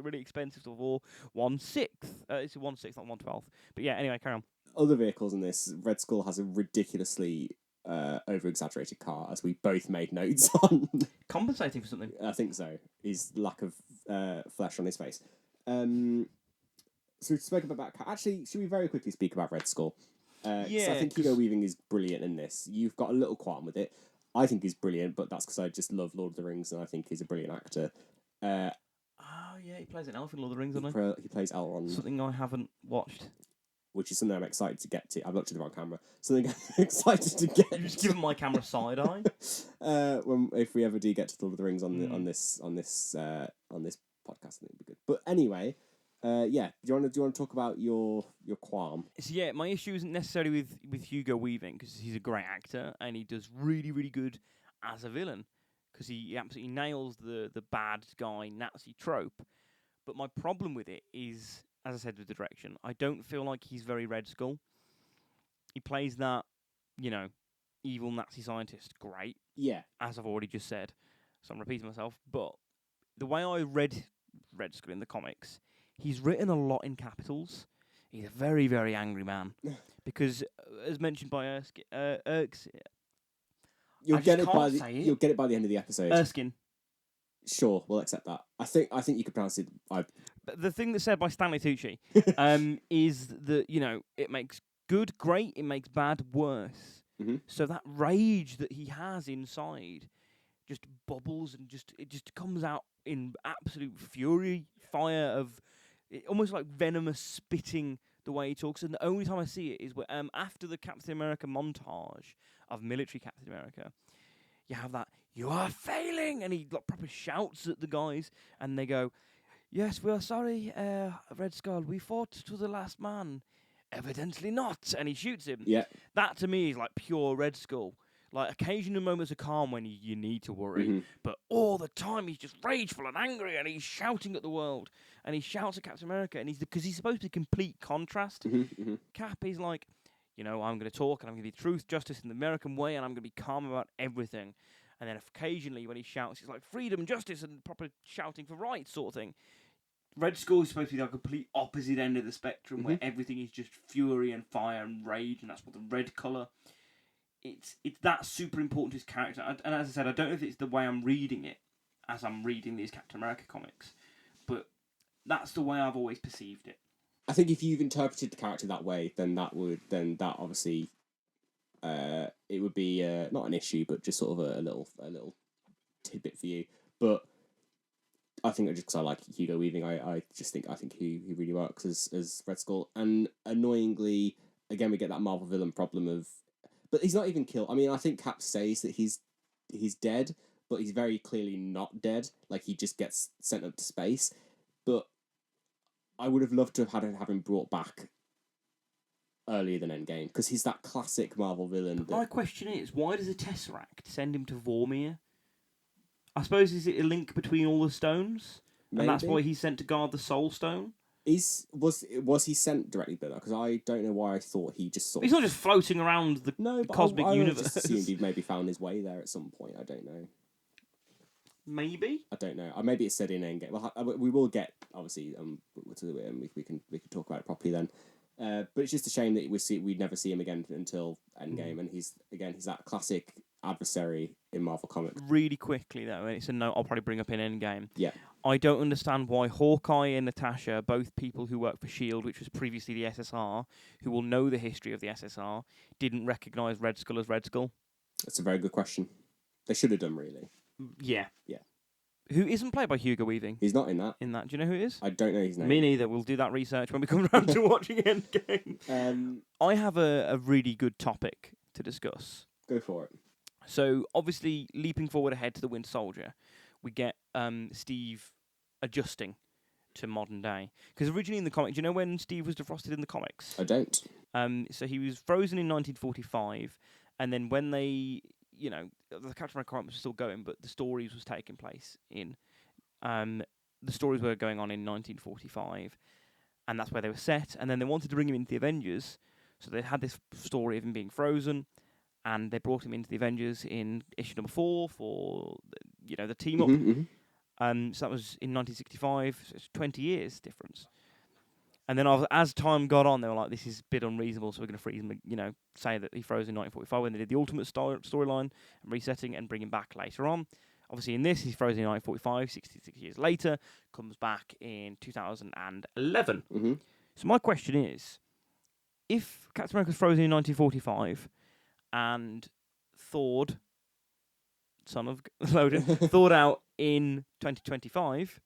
really expensive stuff, or 1/6. It's a 1/6, not 1/12. But yeah, anyway, carry on. Other vehicles in this, Red Skull has a ridiculously over-exaggerated car, as we both made notes on. Compensating for something? I think so. His lack of flesh on his face. So we spoke about... Actually, should we very quickly speak about Red Skull? Yeah. I think Hugo Weaving is brilliant in this. You've got a little qualm with it. I think he's brilliant, but that's because I just love Lord of the Rings, and I think he's a brilliant actor. Oh, yeah, he plays an elf in Lord of the Rings, doesn't he? He plays Elrond. Something I haven't watched. Which is something I'm excited to get to. I've looked at the wrong camera. Something I'm excited to get. You're just giving my camera side eye. If we ever do get to Lord of the Rings on this podcast, I think it'd be good. But anyway, yeah. Do you want to talk about your qualm? So yeah, my issue isn't necessarily with Hugo Weaving, because he's a great actor and he does really, really good as a villain, because he absolutely nails the bad guy Nazi trope. But my problem with it is, as I said, with the direction, I don't feel like he's very Red Skull. He plays that, evil Nazi scientist great. Yeah. As I've already just said. So I'm repeating myself. But the way I read Red Skull in the comics, he's written a lot in capitals. He's a very, very angry man. Because, as mentioned by Erskine... You'll get it by the end of the episode. Erskine. Sure, we'll accept that. I think you could pronounce it. But the thing that's said by Stanley Tucci is that it makes good great, it makes bad worse. Mm-hmm. So that rage that he has inside just bubbles and it just comes out in absolute fury, fire of almost like venomous spitting the way he talks. And the only time I see it is after the Captain America montage of military Captain America. You have that, "You are failing," and he proper shouts at the guys, and they go, "Yes, we are sorry, Red Skull. We fought to the last man." "Evidently not," and he shoots him. Yeah, that to me is like pure Red Skull. Like occasional moments of calm when you need to worry, but all the time he's just rageful and angry, and he's shouting at the world, and he shouts at Captain America, and because he's supposed to be complete contrast. Cap is like, I'm going to talk, and I'm going to be truth, justice in the American way, and I'm going to be calm about everything. And then occasionally when he shouts, he's like, freedom, justice, and proper shouting for rights sort of thing. Red Skull is supposed to be the complete opposite end of the spectrum, where everything is just fury and fire and rage, and that's what the red colour. It's that super important to his character. And as I said, I don't know if it's the way I'm reading it, as I'm reading these Captain America comics, but that's the way I've always perceived it. I think if you've interpreted the character that way, then that obviously, it would be not an issue, but just sort of a little tidbit for you. But I think just because I like Hugo Weaving, I think he really works as Red Skull. And annoyingly, again, we get that Marvel villain problem of but he's not even killed. I mean, I think Cap says that he's dead, but he's very clearly not dead. Like, he just gets sent up to space. But I would have loved to have have him brought back earlier than Endgame, because he's that classic Marvel villain. My question is, why does the Tesseract send him to Vormir? I suppose, is it a link between all the stones? Maybe. And that's why he's sent to guard the Soul Stone? Was he sent directly there? Because I don't know why I thought he just sort of... He's not just floating around the cosmic universe. I just assumed he'd maybe found his way there at some point. I don't know. Maybe? I don't know. Maybe it's said in Endgame. Well, we will get, obviously, we can talk about it properly then. But it's just a shame that we'd never see him again until Endgame, and he's that classic adversary in Marvel Comics. Really quickly, though, and it's a note I'll probably bring up in Endgame. Yeah. I don't understand why Hawkeye and Natasha, both people who work for S.H.I.E.L.D., which was previously the SSR, who will know the history of the SSR, didn't recognise Red Skull as Red Skull. That's a very good question. They should have done, really. Yeah. Yeah. Who isn't played by Hugo Weaving? He's not in that. Do you know who it is? I don't know his name. Me neither. We'll do that research when we come around to watching Endgame. I have a really good topic to discuss. Go for it. So, obviously, leaping forward ahead to the Winter Soldier, we get Steve adjusting to modern day. Because originally in the comic, do you know when Steve was defrosted in the comics? I don't. So he was frozen in 1945, and then when they, the Captain America comics was still going, but the stories was taking place in, the stories were going on in 1945, and that's where they were set. And then they wanted to bring him into the Avengers, so they had this story of him being frozen. And they brought him into the Avengers in issue number 4 for, the team up. So that was in 1965, so it's 20 years difference. And then as time got on, they were like, this is a bit unreasonable, so we're going to freeze him, say that he froze in 1945 when they did the Ultimate storyline and resetting and bring him back later on. Obviously in this, he's frozen in 1945, 66 years later, comes back in 2011. So my question is, if Captain America was frozen in 1945... and thawed, son of Loden, thawed out in 2025,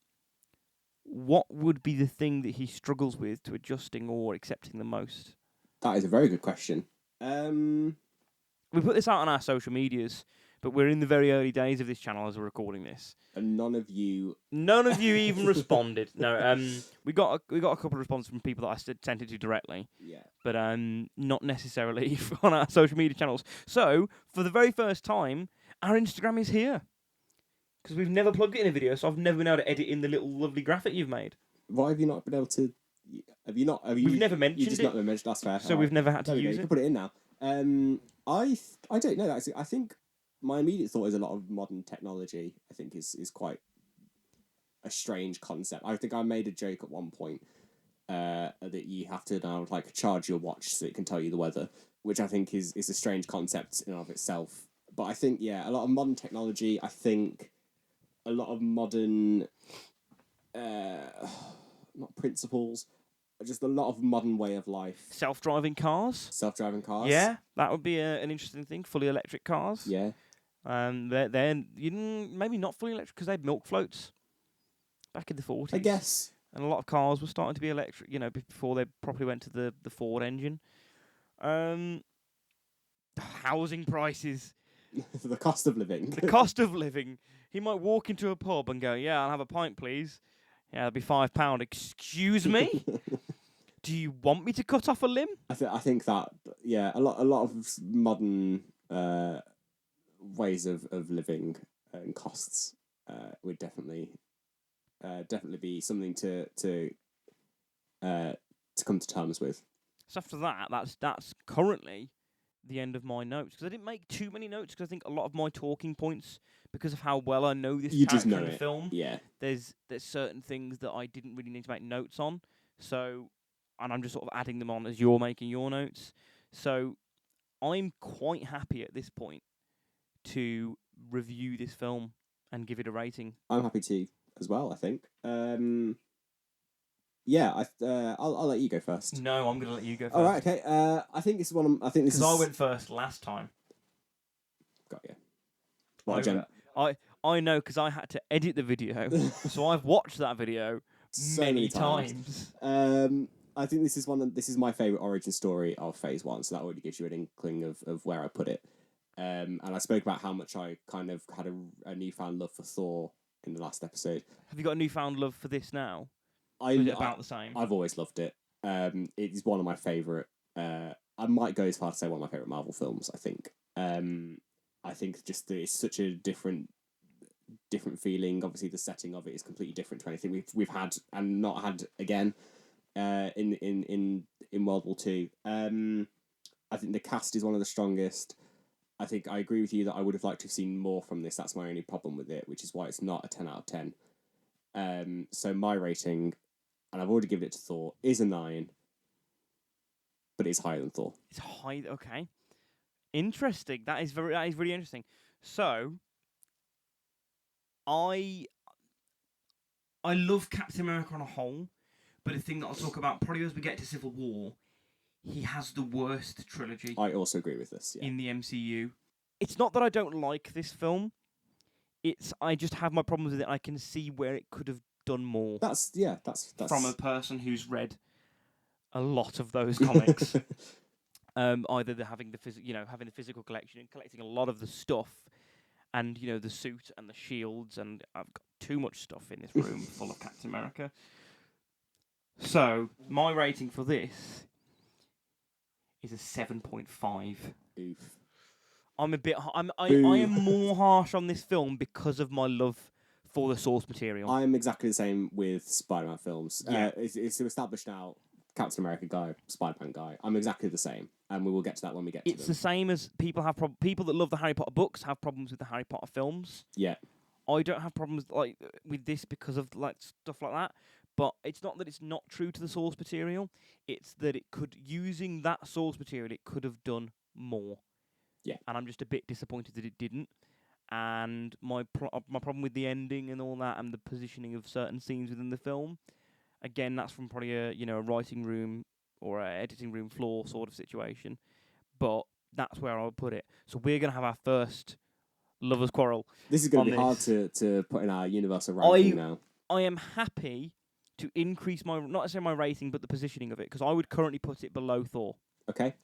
what would be the thing that he struggles with to adjusting or accepting the most? That is a very good question. We put this out on our social medias, but we're in the very early days of this channel as we're recording this. And none of you even responded. No, we got a couple of responses from people that I sent it to directly. Yeah. But not necessarily on our social media channels. So, for the very first time, our Instagram is here. Because we've never plugged it in a video, so I've never been able to edit in the little lovely graphic you've made. Why have you not been able to... We've never mentioned it. You've just not been mentioned, that's fair. So we've never had to use it. You can put it in now. I don't know, actually. I think my immediate thought is a lot of modern technology, I think, is quite a strange concept. I think I made a joke at one point that you have to now charge your watch so it can tell you the weather, which I think is a strange concept in and of itself. But I think, a lot of modern technology, I think a lot of modern, not principles, just a lot of modern way of life. Self-driving cars? Self-driving cars. Yeah, that would be an interesting thing. Fully electric cars. Yeah. They're maybe not fully electric because they had milk floats back in the 40s. I guess. And a lot of cars were starting to be electric, before they properly went to the Ford engine. Housing prices. The cost of living. The cost of living. He might walk into a pub and go, yeah, I'll have a pint, please. Yeah, that'd be £5. Excuse me? Do you want me to cut off a limb? I think that, a lot of modern ways of living and costs would definitely be something to come to terms with. So after that, that's currently the end of my notes, because I didn't make too many notes, because I think a lot of my talking points, because of how well I know this character in the film, there's certain things that I didn't really need to make notes on, so, and I'm just sort of adding them on as you're making your notes. So I'm quite happy at this point to review this film and give it a rating. I'm happy to as well, I think. I'll let you go first. No, I'm going to let you go first. All right, okay. I think this is one. I think this is because I went first last time. Got you. What I know because I had to edit the video, so I've watched that video many times. I think this is my favourite origin story of Phase 1, so that already gives you an inkling of where I put it. And I spoke about how much I kind of had a newfound love for Thor in the last episode. Have you got a newfound love for this now? Or is it about the same? I've always loved it. It is one of my favourite. I might go as far to say one of my favourite Marvel films. I think. I think just that it's such a different feeling. Obviously, the setting of it is completely different to anything we've had and not had again. In World War II. I think the cast is one of the strongest. I think I agree with you that I would have liked to have seen more from this. That's my only problem with it, which is why it's not a 10 out of 10. So my rating, and I've already given it to Thor, is a 9, but it's higher than Thor. It's high. Okay, interesting. That is really interesting. So, I love Captain America on a whole, but the thing that I'll talk about probably as we get to Civil War, he has the worst trilogy. I also agree with this. Yeah. In the MCU, it's not that I don't like this film. It's I just have my problems with it. I can see where it could have done more. That's from a person who's read a lot of those comics. Either having the physical collection and collecting a lot of the stuff, and the suit and the shields, and I've got too much stuff in this room full of Captain America. So my rating for this is a 7.5. Oof. I'm a bit. I am more harsh on this film because of my love for the source material. I'm exactly the same with Spider-Man films. Yeah. It's established now. Captain America guy, Spider-Man guy. I'm exactly the same, and we will get to that when we get to them. It's the same as people have people that love the Harry Potter books have problems with the Harry Potter films. Yeah. I don't have problems with this because of stuff like that. But it's not that it's not true to the source material. It's that using that source material, it could have done more. Yeah. And I'm just a bit disappointed that it didn't. And my problem with the ending and all that, and the positioning of certain scenes within the film, again, that's from probably a writing room or a editing room floor sort of situation. But that's where I would put it. So we're gonna have our first lovers' quarrel. This is going to be hard to put in our universal ranking now. I am happy to increase not necessarily my rating, but the positioning of it, because I would currently put it below Thor. Okay.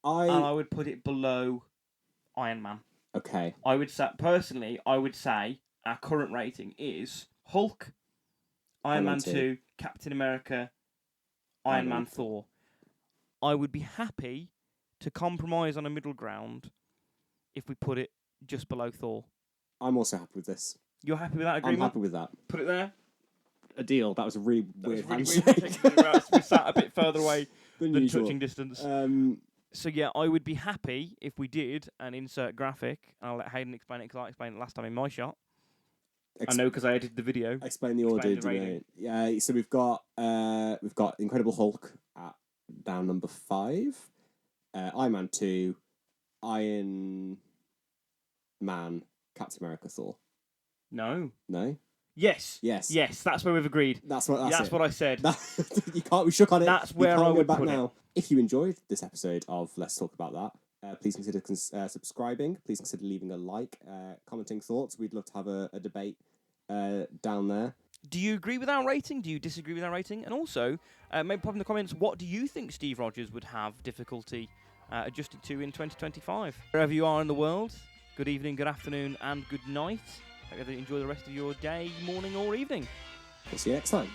And I would put it below Iron Man. Okay. I would say our current rating is Hulk, Iron Man 2, Captain America, Iron Man, Thor. I would be happy to compromise on a middle ground if we put it just below Thor. I'm also happy with this. You're happy with that agreement? I'm happy with that. Put it there. A deal. That was a really weird handshake. We sat a bit further away than touching distance. So yeah, I would be happy if we did an insert graphic. I'll let Hayden explain it because I explained it last time in my shot. I know because I edited the video. Explain the order. Yeah. So we've got Incredible Hulk at down number 5, Iron Man 2, Iron Man, Captain America, Thor. No. Yes. That's where we've agreed. That's what I said. You can't. We shook on it. That's where I would back put now. If you enjoyed this episode of Let's Talk About That, please consider subscribing. Please consider leaving a like, commenting thoughts. We'd love to have a debate down there. Do you agree with our rating? Do you disagree with our rating? And also, maybe pop in the comments, what do you think Steve Rogers would have difficulty adjusting to in 2025? Wherever you are in the world, good evening, good afternoon, and good night. Hope you enjoy the rest of your day, morning, or evening. We'll see you next time.